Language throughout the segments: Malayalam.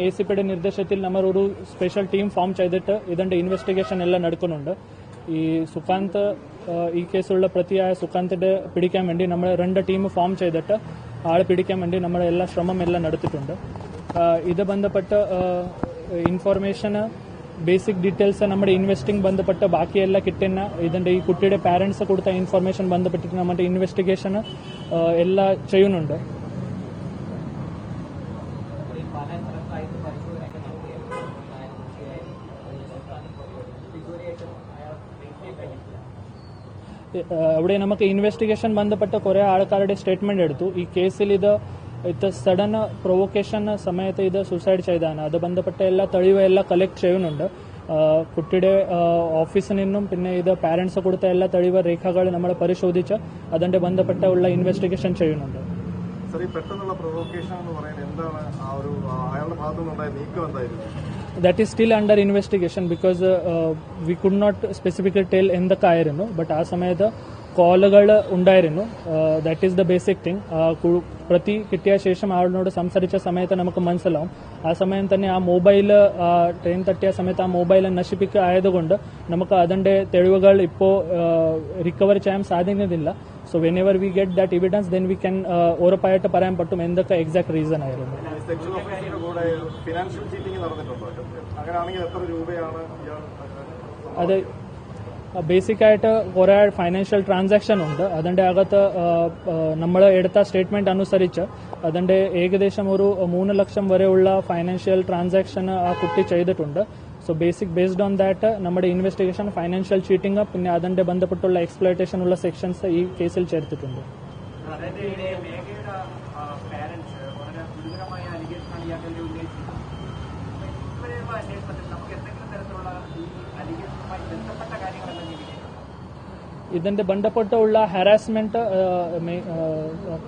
ACPയുടെ നിർദ്ദേശത്തിൽ നമ്മൾ ഒരു സ്പെഷ്യൽ ടീം ഫോം ചെയ്തിട്ട് ഇതിന്റെ ഇൻവെസ്റ്റിഗേഷൻ എല്ലാം നടക്കുന്നുണ്ട്. ഈ സുകാന്ത് ഈ കേസുള്ള പ്രതിയായ സുകാന്തിന്റെ പിടിക്കാൻ വേണ്ടി നമ്മൾ 2 ടീം ഫോം ചെയ്തിട്ട് ആളെ പിടിക്കാൻ വേണ്ടി നമ്മൾ എല്ലാ ശ്രമം എല്ലാം നടത്തിയിട്ടുണ്ട്. ഇത് ബന്ധപ്പെട്ട ഇൻഫർമേഷൻ ബേസിക് ഡീറ്റെയിൽസ് നമ്മുടെ ഇൻവെസ്റ്റിംഗ് ബന്ധപ്പെട്ട് ബാക്കിയെല്ലാം കിട്ടുന്ന ഇതിന്റെ ഈ കുട്ടിയുടെ പാരന്റ്സ് കൊടുത്ത ഇൻഫർമേഷൻ ബന്ധപ്പെട്ടിട്ട് നമ്മുടെ ഇൻവെസ്റ്റിഗേഷൻ എല്ലാം ചെയ്യുന്നുണ്ട്. അവിടെ നമുക്ക് ഇൻവെസ്റ്റിഗേഷൻ ബന്ധപ്പെട്ട കുറെ ആൾക്കാരുടെ സ്റ്റേറ്റ്മെന്റ് എടുത്തു. ഈ കേസിൽ ഇത് സഡൻ പ്രൊവോക്കേഷൻ സമയത്ത് ഇത് സൂസൈഡ് ചെയ്താണ്. അത് ബന്ധപ്പെട്ട എല്ലാ തെളിവ് എല്ലാം കളക്ട് ചെയ്യുന്നുണ്ട്. കുട്ടിയുടെ ഓഫീസിൽ നിന്നും പിന്നെ ഇത് പാരന്റ്സ് കൊടുത്ത എല്ലാ തെളിവ് രേഖകൾ നമ്മൾ പരിശോധിച്ച് അതിന്റെ ബന്ധപ്പെട്ട ഉള്ള ഇൻവെസ്റ്റിഗേഷൻ ചെയ്യുന്നുണ്ട്. That is still under investigation because we could not specifically tell എന്തൊക്കെ ആയിരുന്നു. ബട്ട് ആ സമയത്ത് കോളുകൾ ഉണ്ടായിരുന്നു. That is the basic thing. പ്രതി കിട്ടിയ ശേഷം ആളിനോട് സംസാരിച്ച സമയത്ത് നമുക്ക് മനസ്സിലാവും. ആ സമയം തന്നെ ആ മൊബൈൽ ട്രെയിൻ തട്ടിയ സമയത്ത് ആ മൊബൈൽ നശിപ്പിക്കുക ആയതുകൊണ്ട് നമുക്ക് അതിന്റെ തെളിവുകൾ ഇപ്പോൾ റിക്കവർ ചെയ്യാൻ സാധിക്കുന്നില്ല. So when ever we get that evidence then we can ഉറപ്പായിട്ട് പറയാൻ പറ്റും എന്തൊക്കെ എക്സാക്ട് റീസൺ ആയിരുന്നു. അത് ബേസിക് ആയിട്ട് കുറെ ഫൈനാൻഷ്യൽ ട്രാൻസാക്ഷൻ ഉണ്ട്. അതിന്റെ അകത്ത് നമ്മൾ എടുത്ത സ്റ്റേറ്റ്മെന്റ് അനുസരിച്ച് അതിന്റെ ഏകദേശം ഒരു 3 ലക്ഷം വരെയുള്ള ഫൈനാൻഷ്യൽ ട്രാൻസാക്ഷൻ ആ കുട്ടി ചെയ്തിട്ടുണ്ട്. സോ ബേസ്ഡ് ഓൺ ദാറ്റ് നമ്മുടെ ഇൻവെസ്റ്റിഗേഷൻ ഫൈനാൻഷ്യൽ ചീറ്റിംഗ് പിന്നെ അതിന്റെ ബന്ധപ്പെട്ടുള്ള എക്സ്പ്ലോയിറ്റേഷൻ ഉള്ള സെക്ഷൻസ് ഈ കേസിൽ ചേർത്തിട്ടുണ്ട്. ഇതിന്റെ ബന്ധപ്പെട്ടുള്ള ഹാരാസ്മെന്റ്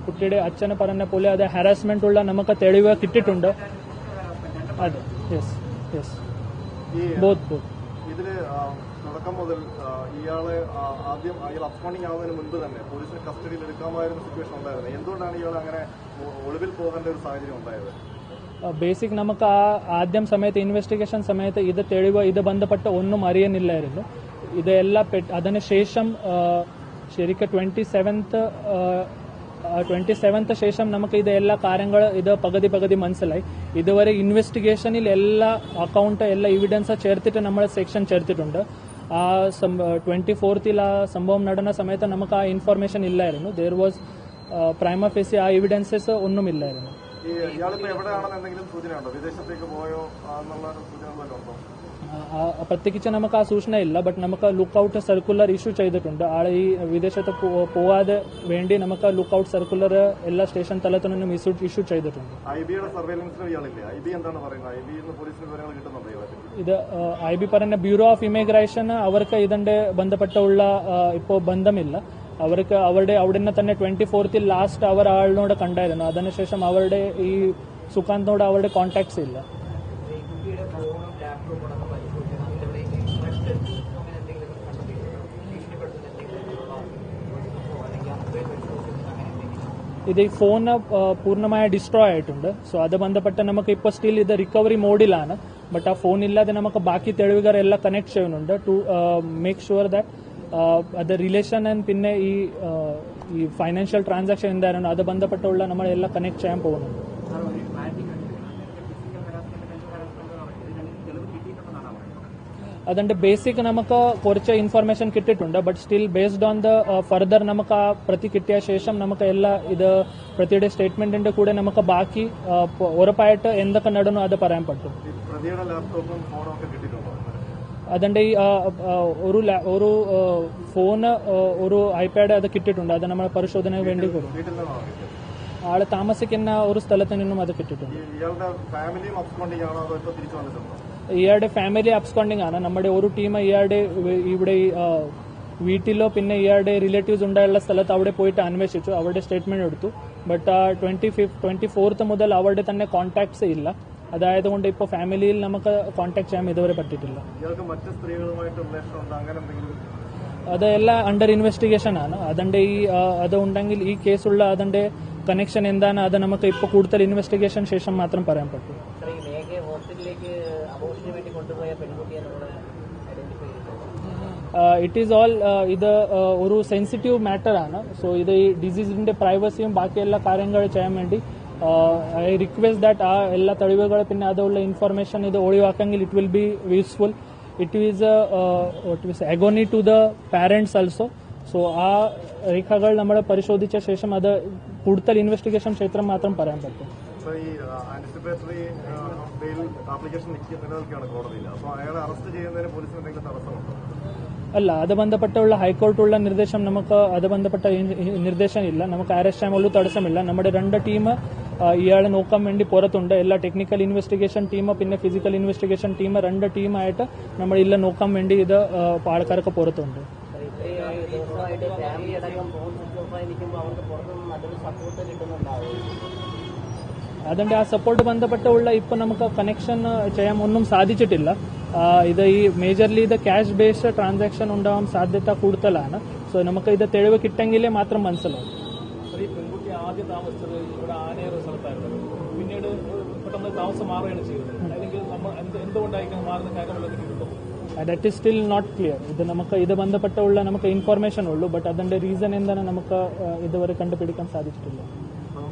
കുട്ടിയുടെ അച്ഛന് പറഞ്ഞ പോലെ അത് ഹാരാസ്മെന്റ് ഉള്ള നമുക്ക് തെളിവ് കിട്ടിയിട്ടുണ്ട്. അതെ, യെസ് യെസ്, ബോത്ത്. ഇതില് തുടക്കം മുതൽ ഇയാളെ ആദ്യം ഇയാൾ അബ്സ്കോണ്ടിങ് ആവുന്നതിന് മുൻപ് തന്നെ പോലീസിന് കസ്റ്റഡിയിൽ എടുക്കാമായിരുന്ന സിറ്റുവേഷൻ ഉണ്ടായിരുന്നത്. എന്തുകൊണ്ടാണ് ഇയാൾ അങ്ങനെ ഒളിവിൽ പോകേണ്ട ഒരു സാഹചര്യം ഉണ്ടായത്? ബേസിക് നമുക്ക് ആ ആദ്യം സമയത്ത് ഇൻവെസ്റ്റിഗേഷൻ സമയത്ത് ഇത് തെളിവ് ഇത് ബന്ധപ്പെട്ട് ഒന്നും അറിയുന്നില്ലായിരുന്നു. ഇതെല്ലാം അതിനുശേഷം ശരിക്കും 27th ശേഷം നമുക്ക് ഇത് എല്ലാ കാര്യങ്ങൾ ഇത് പകുതി മനസ്സിലായി. ഇതുവരെ ഇൻവെസ്റ്റിഗേഷനിൽ എല്ലാ അക്കൗണ്ട് എല്ലാ എവിഡൻസ് ചേർത്തിട്ട് നമ്മൾ സെക്ഷൻ ചേർത്തിട്ടുണ്ട്. ആ 24th ആ സംഭവം നടന്ന സമയത്ത് നമുക്ക് ആ ഇൻഫർമേഷൻ ഇല്ലായിരുന്നു. ദർ വാസ് പ്രൈമ ഫേസി ആ എവിഡൻസസ് ഒന്നുമില്ലായിരുന്നു. പ്രത്യേകിച്ച് നമുക്ക് ആ സൂചന ഇല്ല. ബട്ട് നമുക്ക് ലുക്ക് ഔട്ട് സർക്കുലർ ഇഷ്യൂ ചെയ്തിട്ടുണ്ട്. ആളെ ഈ വിദേശത്ത് പോവാതെ വേണ്ടി നമുക്ക് ലുക്ക് ഔട്ട് സർക്കുലർ എല്ലാ സ്റ്റേഷൻ തലത്തിൽ നിന്നും ഇഷ്യൂ ചെയ്തിട്ടുണ്ട്. ഇത് IB പറഞ്ഞ ബ്യൂറോ ഓഫ് ഇമിഗ്രേഷൻ അവർക്ക് ഇതിന്റെ ബന്ധപ്പെട്ടുള്ള ഇപ്പോൾ ബന്ധമില്ല. അവർക്ക് അവിടെ തന്നെ 24th ലാസ്റ്റ് അവർ ആളിനോട് കണ്ടായിരുന്നു. അതിനുശേഷം അവരുടെ ഈ സുകാന്തിനോട് അവരുടെ കോൺടാക്ട്സ് ഇല്ല. ഇത് ഈ ഫോൺ പൂർണ്ണമായി ഡിസ്ട്രോയ് ആയിട്ടുണ്ട്. സോ അത് ബന്ധപ്പെട്ട് നമുക്ക് ഇപ്പോൾ സ്റ്റിൽ ഇത് റിക്കവറി മോഡിലാണ്. ബട്ട് ആ ഫോൺ ഇല്ലാതെ നമുക്ക് ബാക്കി തെളിവുകൾ എല്ലാം കണക്ട് ചെയ്യുന്നുണ്ട് ടു മേക്ക് ഷുവർ ദാറ്റ് അത് റിലേഷൻ പിന്നെ ഈ ഫൈനാൻഷ്യൽ ട്രാൻസാക്ഷൻ എന്തായിരുന്നു അത് ബന്ധപ്പെട്ടുള്ള നമ്മളെല്ലാം കണക്ട് ചെയ്യാൻ പോകുന്നുണ്ട്. അതിന്റെ ബേസിക് നമുക്ക് കുറച്ച് ഇൻഫർമേഷൻ കിട്ടിയിട്ടുണ്ട്. But still based on the further നമുക്ക് ആ പ്രതി കിട്ടിയ ശേഷം നമുക്ക് എല്ലാ ഇത് പ്രതിയുടെ സ്റ്റേറ്റ്മെന്റിന്റെ കൂടെ നമുക്ക് ബാക്കി ഉറപ്പായിട്ട് എന്തൊക്കെ നടന്നു അത് പറയാൻ പറ്റും. അതിന്റെ ഈ ഒരു ഫോണ് ഒരു ഐപാഡ് അത് കിട്ടിയിട്ടുണ്ട്. അത് നമ്മൾ പരിശോധനയ്ക്ക് വേണ്ടി കൊടുക്കും. ആള് താമസിക്കുന്ന ഒരു സ്ഥലത്ത് നിന്നും അത് കിട്ടിയിട്ടുണ്ട്. ഇയാളുടെ ഫാമിലി അബ്സ്കോണ്ടിങ് ആണ്. നമ്മുടെ ഒരു ടീം ഇയാളുടെ ഇവിടെ വീട്ടിലോ പിന്നെ ഇയാളുടെ റിലേറ്റീവ്സ് ഉണ്ടായുള്ള സ്ഥലത്ത് അവിടെ പോയിട്ട് അന്വേഷിച്ചു. അവരുടെ സ്റ്റേറ്റ്മെന്റ് എടുത്തു. ബട്ട് 24th മുതൽ അവരുടെ തന്നെ കോൺടാക്ട്സ് ഇല്ല. അതായതുകൊണ്ട് ഇപ്പോൾ ഫാമിലിയിൽ നമുക്ക് കോൺടാക്ട് ചെയ്യാൻ ഇതുവരെ പറ്റിയിട്ടില്ല. അതെല്ലാം അണ്ടർ ഇൻവെസ്റ്റിഗേഷൻ ആണ്. അതിന്റെ അത് ഉണ്ടെങ്കിൽ ഈ കേസുള്ള അതിന്റെ കണക്ഷൻ എന്താണ് അത് നമുക്ക് ഇപ്പോൾ കൂടുതൽ ഇൻവെസ്റ്റിഗേഷൻ ശേഷം മാത്രം പറയാൻ പറ്റും. ഹോസ്പിറ്റലിലേക്ക് അബോർഷന് വേണ്ടി കൊണ്ടുപോയ പെൺകുട്ടിയെ നമ്മൾ ഐഡന്റിഫൈ ചെയ്തു. ഇറ്റ് ഈസ് ഓൾ ഇത് ഒരു സെൻസിറ്റീവ് മാറ്റർ ആണ്. സോ ഇത് ഈ ഡിസീസിന്റെ പ്രൈവസിയും ബാക്കി എല്ലാ കാര്യങ്ങൾ ചെയ്യാൻ വേണ്ടി ഐ റിക്വസ്റ്റ് ദാറ്റ് ആ എല്ലാ തെളിവുകൾ പിന്നെ അതുള്ള ഇൻഫർമേഷൻ ഇത് ഒഴിവാക്കെങ്കിൽ it will be useful. It is agony to the parents also. So ആ രേഖകൾ നമ്മൾ പരിശോധിച്ച ശേഷം അത് കൂടുതൽ ഇൻവെസ്റ്റിഗേഷൻ ക്ഷേത്രം മാത്രം പറയാൻ പറ്റും. ഈ ആന്റിസിപ്പേറ്ററി ബെയിൽ ആപ്ലിക്കേഷൻ നിലനിൽക്കുകയാണ് കോടതിയിൽ. അപ്പോൾ അയാളെ അറസ്റ്റ് ചെയ്യുന്നതിന് പോലീസിന് എന്തെങ്കിലും തടസ്സമുണ്ടോ? അല്ല, അത് ബന്ധപ്പെട്ടുള്ള ഹൈക്കോർട്ടുള്ള നിർദ്ദേശം നമുക്ക് അത് ബന്ധപ്പെട്ട നിർദ്ദേശം ഇല്ല. നമുക്ക് അറസ്റ്റ് ചെയ്യാനുള്ള തടസ്സമില്ല. നമ്മുടെ 2 ടീം ഇയാളെ നോക്കാൻ വേണ്ടി പുറത്തുണ്ട്. എല്ലാ ടെക്നിക്കൽ ഇൻവെസ്റ്റിഗേഷൻ ടീം പിന്നെ ഫിസിക്കൽ ഇൻവെസ്റ്റിഗേഷൻ ടീം 2 ടീമായിട്ട് നമ്മൾ ഇല്ല നോക്കാൻ വേണ്ടി ഇത് ആൾക്കാരൊക്കെ പുറത്തുണ്ട്. ദിവസമായിട്ട് ഫാമിലി അടക്കം ഫോൺ സ്വിച്ച് ഓഫ് ആയി നിൽക്കുമ്പോൾ അവർക്ക് പുറത്തുനിന്ന് നല്ലൊരു സപ്പോർട്ട് കിട്ടുന്നുണ്ടാവും. അതിന്റെ ആ സപ്പോർട്ട് ബന്ധപ്പെട്ടുള്ള ഇപ്പൊ നമുക്ക് കണക്ഷൻ ചെയ്യാൻ ഒന്നും സാധിച്ചിട്ടില്ല. ഇത് ഈ മേജർലി ഇത് ക്യാഷ് ബേസ്ഡ് ട്രാൻസാക്ഷൻ ഉണ്ടാവാൻ സാധ്യത കൂടുതലാണ്. സോ നമുക്ക് ഇത് തെളിവ് കിട്ടെങ്കിലേ മാത്രം മനസ്സിലാവും. ഈ പെൺകുട്ടി ആദ്യം താമസിച്ചത് ഇവിടെ ആനയൊരു സ്ഥലത്തായിരുന്നു. പിന്നീട് പെട്ടെന്ന് താമസം മാറുകയാണ് ചെയ്തത്. അല്ലെങ്കിൽ നമ്മൾ എന്തുകൊണ്ടായിരിക്കും മാറുന്ന കാര്യങ്ങളൊക്കെ കിട്ടും? That is still not clear. ഇത് നമുക്ക് ഇത് ബന്ധപ്പെട്ടുള്ള നമുക്ക് ഇൻഫർമേഷൻ ഉള്ളൂ. ബട്ട് അതിന്റെ റീസൺ എന്താണ് നമുക്ക് ഇതുവരെ കണ്ടുപിടിക്കാൻ സാധിച്ചിട്ടില്ല.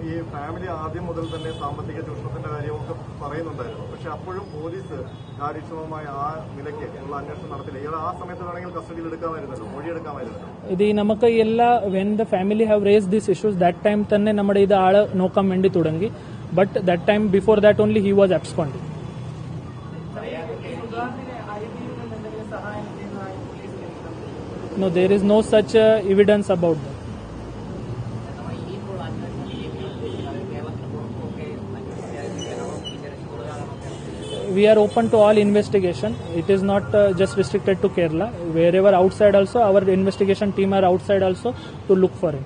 ഈ ഫാമിലി ആദ്യം മുതൽ തന്നെ സാമ്പത്തിക ചൂഷണത്തിന്റെ കാര്യമൊക്കെ പറയുന്നുണ്ടായിരുന്നു. പക്ഷെ അപ്പോഴും പോലീസ് കാര്യക്ഷമമായ ആ നിലയ്ക്ക് ഉള്ള അന്വേഷണം നടത്തില്ല. ഇയാൾ ആ സമയത്ത് വേണമെങ്കിൽ കസ്റ്റഡിയിൽ എടുക്കാമായിരുന്നല്ലോ, മൊഴിയെടുക്കാമായിരുന്നല്ലോ. ഇത് നമുക്ക് എല്ലാ when the family have raise these issues that time തന്നെ നമ്മുടെ ഇത് ആള് നോക്കാൻ വേണ്ടി തുടങ്ങി. But that time before that only he was absconding. No, there is no such evidence about that. We are open to all investigation. It is not just restricted to Kerala. Wherever outside also, our investigation team are outside also to look for him.